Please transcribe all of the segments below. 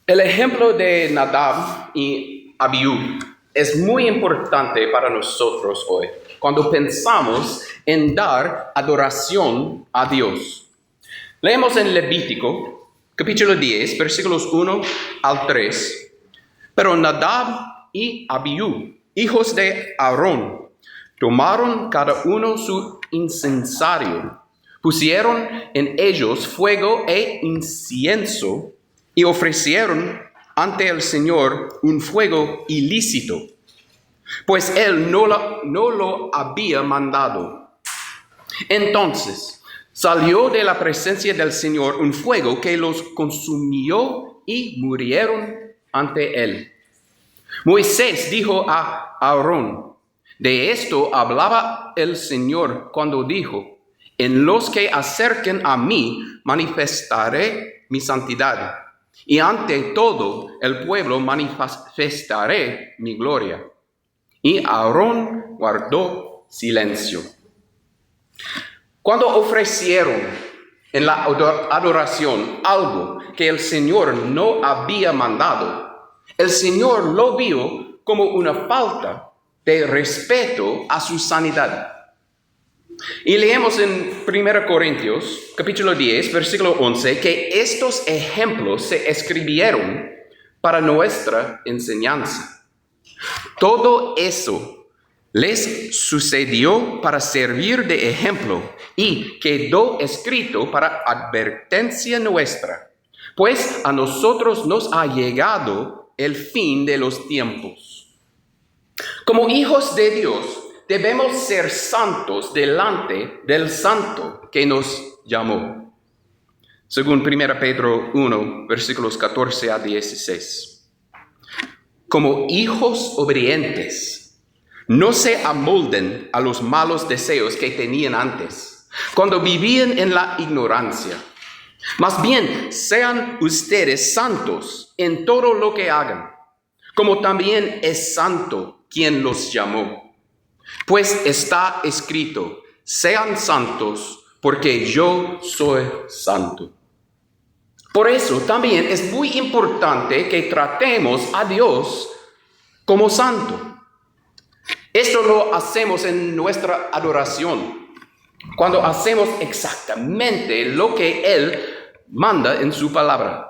El ejemplo de Nadab y Abiú es muy importante para nosotros hoy, cuando pensamos en dar adoración a Dios. Leemos en Levítico, capítulo 10, versículos 1 al 3. Pero Nadab y Abiú, hijos de Aarón, tomaron cada uno su incensario, pusieron en ellos fuego e incienso, y ofrecieron ante el Señor un fuego ilícito, pues Él no lo había mandado. Entonces salió de la presencia del Señor un fuego que los consumió y murieron ante Él. Moisés dijo a Aarón: de esto hablaba el Señor cuando dijo: en los que acerquen a mí manifestaré mi santidad, y ante todo el pueblo manifestaré mi gloria. Y Aarón guardó silencio. Cuando ofrecieron en la adoración algo que el Señor no había mandado, el Señor lo vio como una falta de respeto a su sanidad. Y leemos en 1 Corintios, capítulo 10, versículo 11, que estos ejemplos se escribieron para nuestra enseñanza. Todo eso les sucedió para servir de ejemplo y quedó escrito para advertencia nuestra, pues a nosotros nos ha llegado el fin de los tiempos. Como hijos de Dios, debemos ser santos delante del Santo que nos llamó. Según 1 Pedro 1, versículos 14 a 16. Como hijos obedientes, no se amolden a los malos deseos que tenían antes, cuando vivían en la ignorancia. Más bien, sean ustedes santos en todo lo que hagan, como también es santo quien los llamó. Pues está escrito: sean santos, porque yo soy santo. Por eso también es muy importante que tratemos a Dios como santo. Esto lo hacemos en nuestra adoración, cuando hacemos exactamente lo que Él manda en su palabra.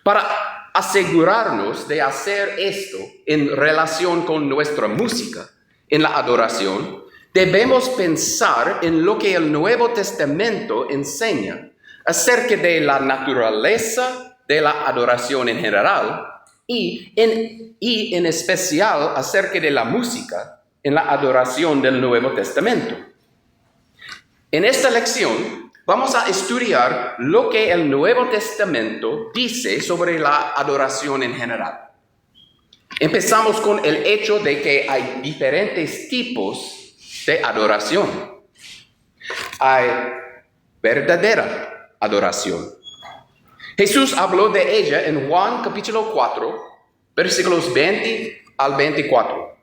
Para asegurarnos de hacer esto en relación con nuestra música, en la adoración, debemos pensar en lo que el Nuevo Testamento enseña acerca de la naturaleza de la adoración en general y en especial acerca de la música en la adoración del Nuevo Testamento. En esta lección vamos a estudiar lo que el Nuevo Testamento dice sobre la adoración en general. Empezamos con el hecho de que hay diferentes tipos de adoración. Hay verdadera adoración. Jesús habló de ella en Juan capítulo 4, versículos 20 al 24.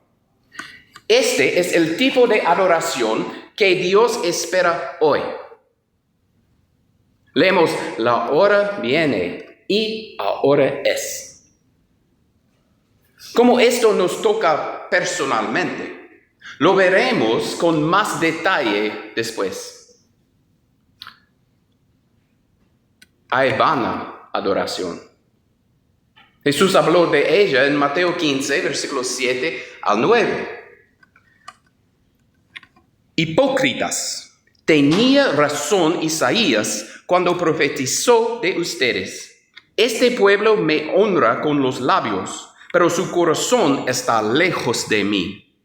Este es el tipo de adoración que Dios espera hoy. Leemos: la hora viene y ahora es. Como esto nos toca personalmente, lo veremos con más detalle después. Hay vana adoración. Jesús habló de ella en Mateo 15, versículos 7 al 9. Hipócritas, tenía razón Isaías cuando profetizó de ustedes: este pueblo me honra con los labios, pero su corazón está lejos de mí.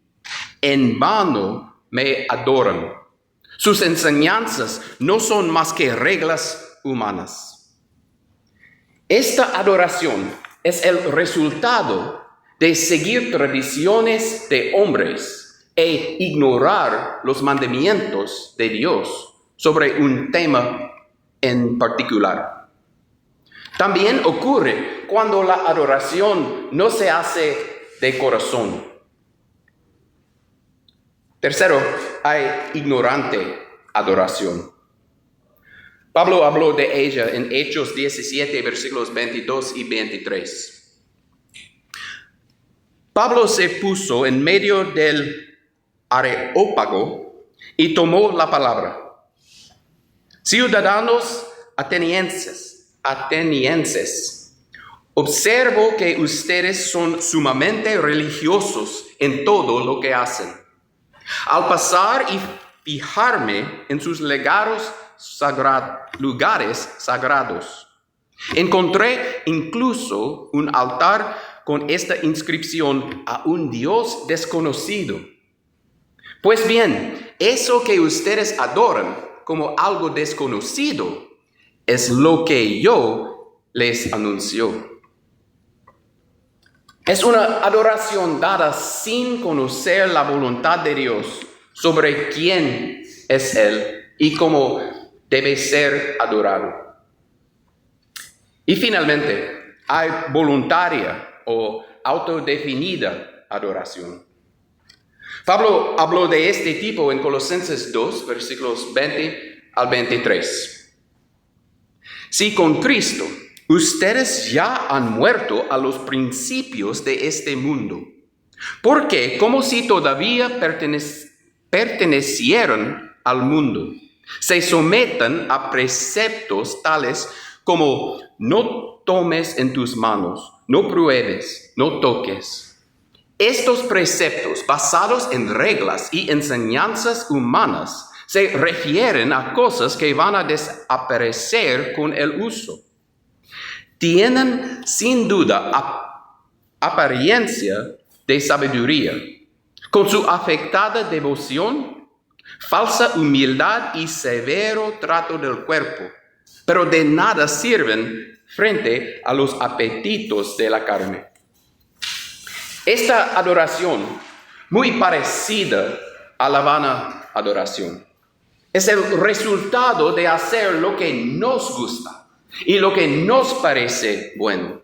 En vano me adoran. Sus enseñanzas no son más que reglas humanas. Esta adoración es el resultado de seguir tradiciones de hombres e ignorar los mandamientos de Dios sobre un tema en particular. También ocurre cuando la adoración no se hace de corazón. Tercero, hay ignorante adoración. Pablo habló de ella en Hechos 17, versículos 22 y 23. Pablo se puso en medio del Areópago y tomó la palabra. Ciudadanos atenienses, observo que ustedes son sumamente religiosos en todo lo que hacen. Al pasar y fijarme en sus lugares sagrados, encontré incluso un altar con esta inscripción: a un Dios desconocido. Pues bien, eso que ustedes adoran como algo desconocido es lo que yo les anuncio. Es una adoración dada sin conocer la voluntad de Dios sobre quién es Él y cómo debe ser adorado. Y finalmente, hay voluntaria o autodefinida adoración. Pablo habló de este tipo en Colosenses 2, versículos 20 al 23. Si con Cristo ustedes ya han muerto a los principios de este mundo, porque como si todavía pertenecieran al mundo, se sometan a preceptos tales como: no tomes en tus manos, no pruebes, no toques. Estos preceptos, basados en reglas y enseñanzas humanas, se refieren a cosas que van a desaparecer con el uso. Tienen sin duda apariencia de sabiduría, con su afectada devoción, falsa humildad y severo trato del cuerpo, pero de nada sirven frente a los apetitos de la carne. Esta adoración, muy parecida a la vana adoración, es el resultado de hacer lo que nos gusta y lo que nos parece bueno,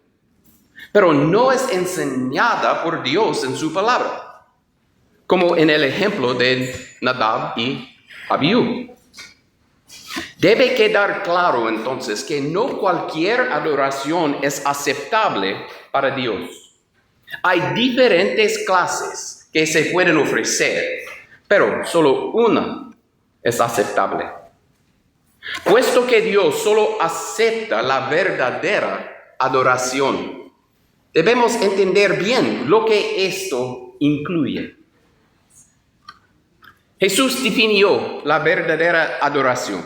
pero no es enseñada por Dios en su palabra, como en el ejemplo de Nadab y Abiú. Debe quedar claro entonces que no cualquier adoración es aceptable para Dios. Hay diferentes clases que se pueden ofrecer, pero solo una es aceptable. Puesto que Dios solo acepta la verdadera adoración, debemos entender bien lo que esto incluye. Jesús definió la verdadera adoración.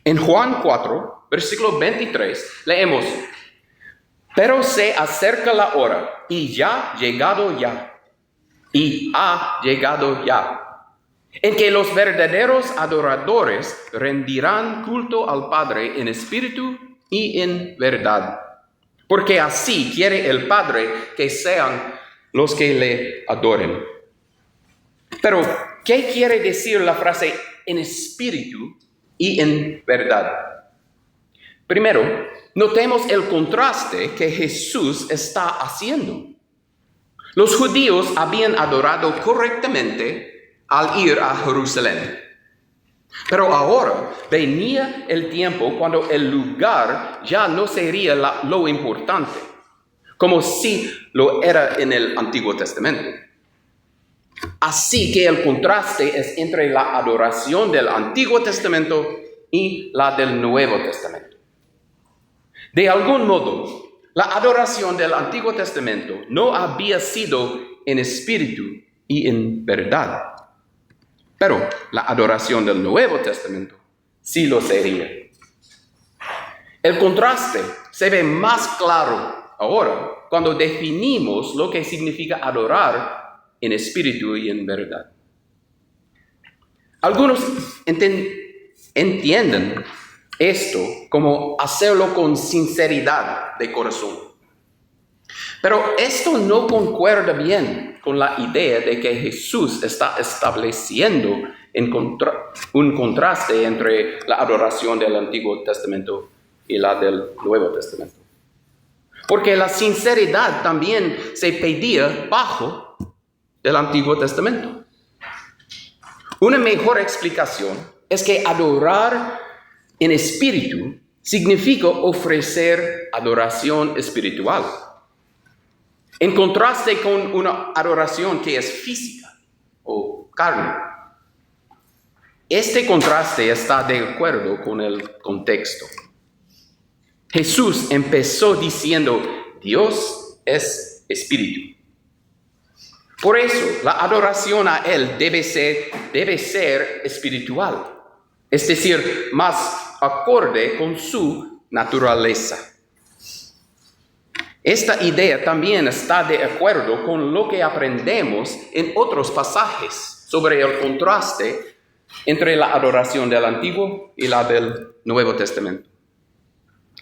En Juan 4, versículo 23, leemos: pero se acerca la hora, y ha llegado ya, en que los verdaderos adoradores rendirán culto al Padre en espíritu y en verdad. Porque así quiere el Padre que sean los que le adoren. Pero, ¿qué quiere decir la frase en espíritu y en verdad? Primero, notemos el contraste que Jesús está haciendo. Los judíos habían adorado correctamente al ir a Jerusalén. Pero ahora venía el tiempo cuando el lugar ya no sería lo importante, como si lo era en el Antiguo Testamento. Así que el contraste es entre la adoración del Antiguo Testamento y la del Nuevo Testamento. De algún modo, la adoración del Antiguo Testamento no había sido en espíritu y en verdad. Pero la adoración del Nuevo Testamento sí lo sería. El contraste se ve más claro ahora cuando definimos lo que significa adorar en espíritu y en verdad. Algunos entienden esto como hacerlo con sinceridad de corazón. Pero esto no concuerda bien con la idea de que Jesús está estableciendo un contraste entre la adoración del Antiguo Testamento y la del Nuevo Testamento. Porque la sinceridad también se pedía bajo del Antiguo Testamento. Una mejor explicación es que adorar en espíritu significa ofrecer adoración espiritual, en contraste con una adoración que es física o carne. Este contraste está de acuerdo con el contexto. Jesús empezó diciendo, Dios es espíritu. Por eso, la adoración a Él debe ser espiritual, es decir, más acorde con su naturaleza. Esta idea también está de acuerdo con lo que aprendemos en otros pasajes sobre el contraste entre la adoración del Antiguo y la del Nuevo Testamento.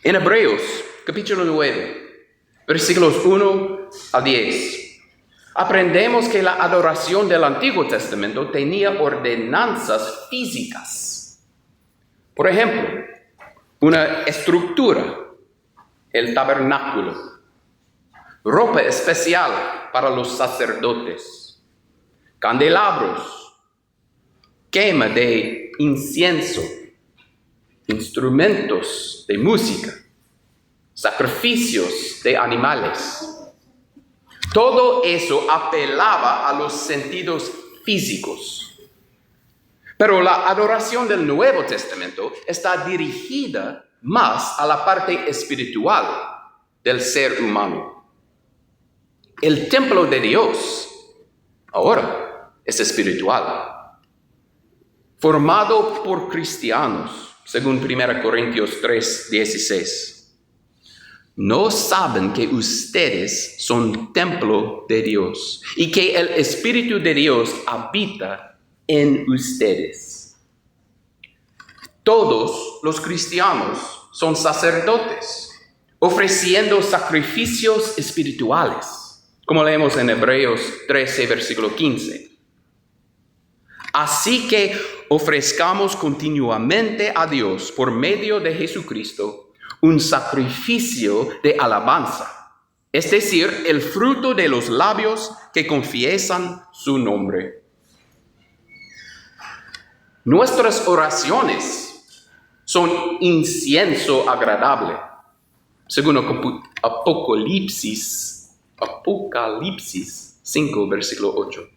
En Hebreos, capítulo 9, versículos 1 a 10, aprendemos que la adoración del Antiguo Testamento tenía ordenanzas físicas. Por ejemplo, una estructura, el tabernáculo, ropa especial para los sacerdotes, candelabros, quema de incienso, instrumentos de música, sacrificios de animales. Todo eso apelaba a los sentidos físicos. Pero la adoración del Nuevo Testamento está dirigida más a la parte espiritual del ser humano. El templo de Dios ahora es espiritual, formado por cristianos, según 1 Corintios 3, 16. ¿No saben que ustedes son templo de Dios y que el Espíritu de Dios habita en ustedes? Todos los cristianos son sacerdotes, ofreciendo sacrificios espirituales, como leemos en Hebreos 13, versículo 15. Así que ofrezcamos continuamente a Dios por medio de Jesucristo un sacrificio de alabanza, es decir, el fruto de los labios que confiesan su nombre. Nuestras oraciones son incienso agradable, según Apocalipsis 5, versículo 8.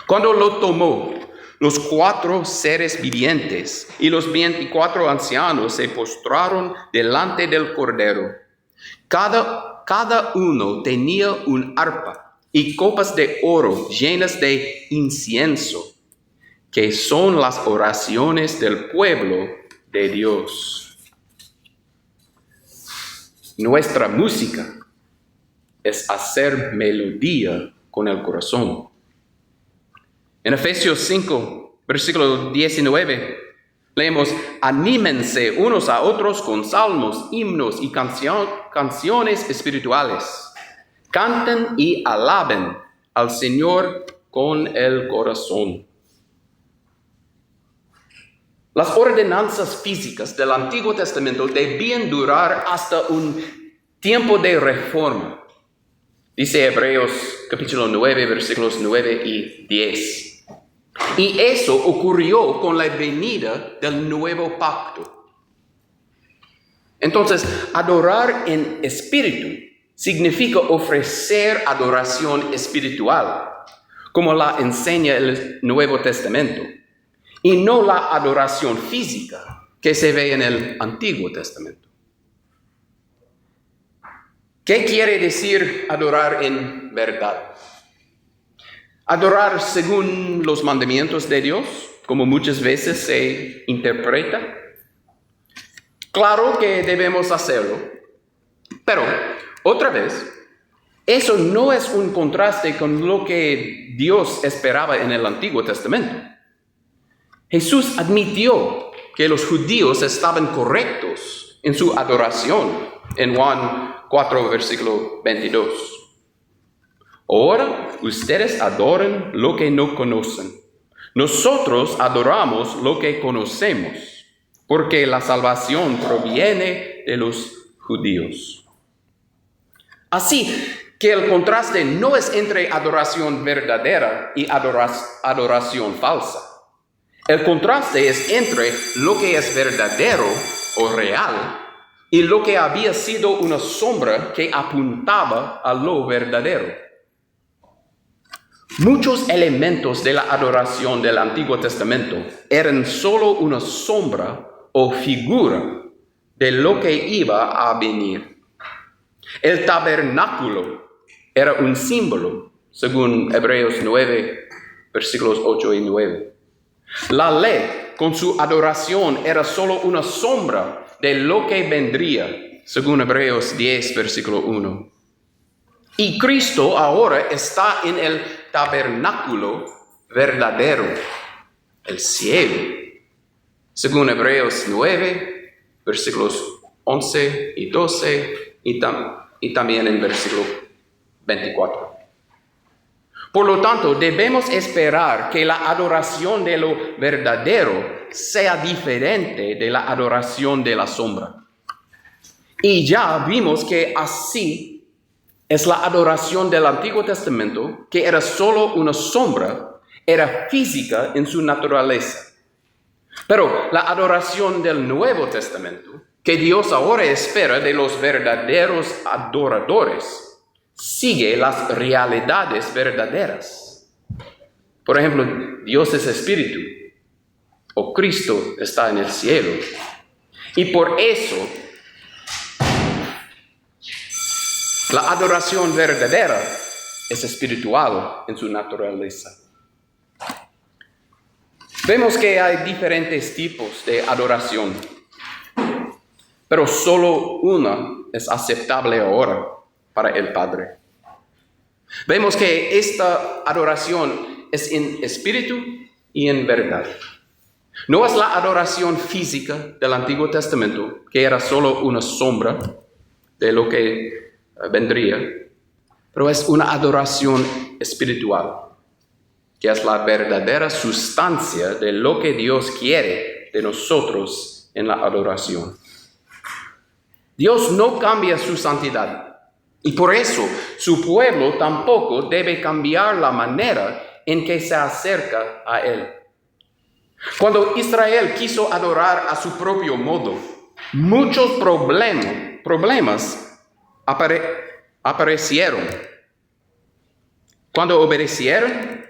Cuando lo tomó, los 4 seres vivientes y los 24 ancianos se postraron delante del Cordero. Cada uno tenía un arpa y copas de oro llenas de incienso, que son las oraciones del pueblo de Dios. Nuestra música es hacer melodía con el corazón. En Efesios 5, versículo 19, leemos, anímense unos a otros con salmos, himnos y canciones espirituales. Canten y alaben al Señor con el corazón. Las ordenanzas físicas del Antiguo Testamento debían durar hasta un tiempo de reforma. Dice Hebreos capítulo 9, versículos 9 y 10. Y eso ocurrió con la venida del nuevo pacto. Entonces, adorar en espíritu significa ofrecer adoración espiritual, como la enseña el Nuevo Testamento, y no la adoración física que se ve en el Antiguo Testamento. ¿Qué quiere decir adorar en verdad? Adorar según los mandamientos de Dios, como muchas veces se interpreta. Claro que debemos hacerlo, pero otra vez, eso no es un contraste con lo que Dios esperaba en el Antiguo Testamento. Jesús admitió que los judíos estaban correctos en su adoración en Juan 4, versículo 22. Ahora ustedes adoran lo que no conocen. Nosotros adoramos lo que conocemos, porque la salvación proviene de los judíos. Así que el contraste no es entre adoración verdadera y adoración falsa. El contraste es entre lo que es verdadero o real y lo que había sido una sombra que apuntaba a lo verdadero. Muchos elementos de la adoración del Antiguo Testamento eran solo una sombra o figura de lo que iba a venir. El tabernáculo era un símbolo, según Hebreos 9, versículos 8 y 9. La ley, con su adoración, era solo una sombra de lo que vendría, según Hebreos 10, versículo 1. Y Cristo ahora está en el tabernáculo verdadero, el cielo, según Hebreos 9, versículos 11 y 12, y también en versículo 24. Por lo tanto, debemos esperar que la adoración de lo verdadero sea diferente de la adoración de la sombra. Y ya vimos que así es la adoración del Antiguo Testamento, que era solo una sombra, era física en su naturaleza. Pero la adoración del Nuevo Testamento, que Dios ahora espera de los verdaderos adoradores, sigue las realidades verdaderas. Por ejemplo, Dios es espíritu, o Cristo está en el cielo. Y por eso, la adoración verdadera es espiritual en su naturaleza. Vemos que hay diferentes tipos de adoración, pero solo una es aceptable ahora para el Padre. Vemos que esta adoración es en espíritu y en verdad. No es la adoración física del Antiguo Testamento, que era solo una sombra de lo que vendría, pero es una adoración espiritual, que es la verdadera sustancia de lo que Dios quiere de nosotros en la adoración. Dios no cambia su santidad. Y por eso su pueblo tampoco debe cambiar la manera en que se acerca a Él. Cuando Israel quiso adorar a su propio modo, muchos problemas aparecieron. Cuando obedecieron,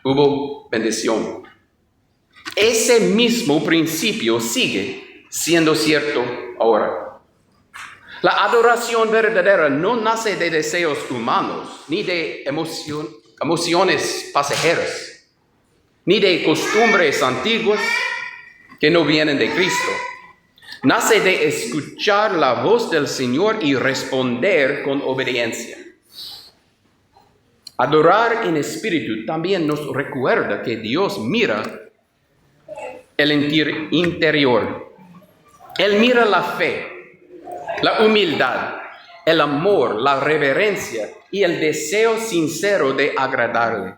hubo bendición. Ese mismo principio sigue siendo cierto ahora. La adoración verdadera no nace de deseos humanos, ni de emociones pasajeras, ni de costumbres antiguas que no vienen de Cristo. Nace de escuchar la voz del Señor y responder con obediencia. Adorar en espíritu también nos recuerda que Dios mira el interior. Él mira la fe, la humildad, el amor, la reverencia y el deseo sincero de agradarle.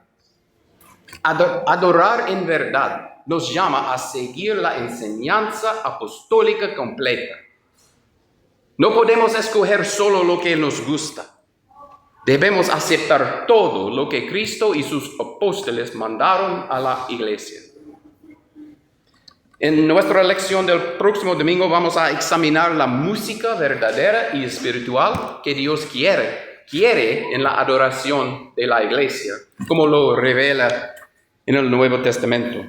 Adorar en verdad nos llama a seguir la enseñanza apostólica completa. No podemos escoger solo lo que nos gusta. Debemos aceptar todo lo que Cristo y sus apóstoles mandaron a la iglesia. En nuestra lección del próximo domingo vamos a examinar la música verdadera y espiritual que Dios quiere en la adoración de la iglesia, como lo revela en el Nuevo Testamento.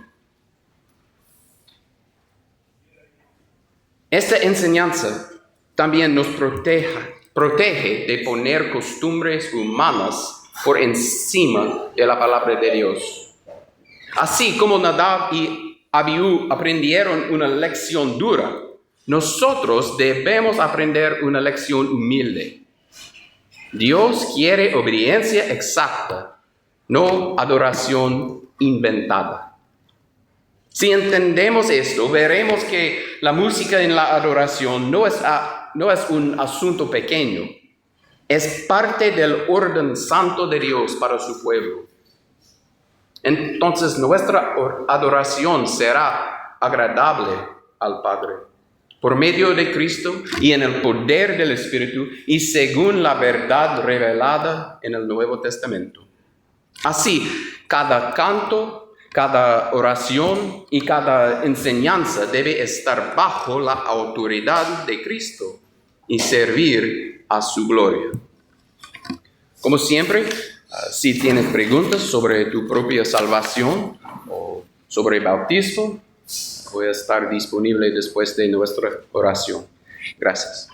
Esta enseñanza también nos protege de poner costumbres humanas por encima de la palabra de Dios. Así como Nadab y Abiú aprendieron una lección dura, nosotros debemos aprender una lección humilde. Dios quiere obediencia exacta, no adoración inventada. Si entendemos esto, veremos que la música en la adoración no es un asunto pequeño, es parte del orden santo de Dios para su pueblo. Entonces nuestra adoración será agradable al Padre por medio de Cristo y en el poder del Espíritu y según la verdad revelada en el Nuevo Testamento. Así, cada canto, Cada oración y cada enseñanza debe estar bajo la autoridad de Cristo y servir a su gloria. Como siempre, si tienes preguntas sobre tu propia salvación o sobre bautismo, voy a estar disponible después de nuestra oración. Gracias.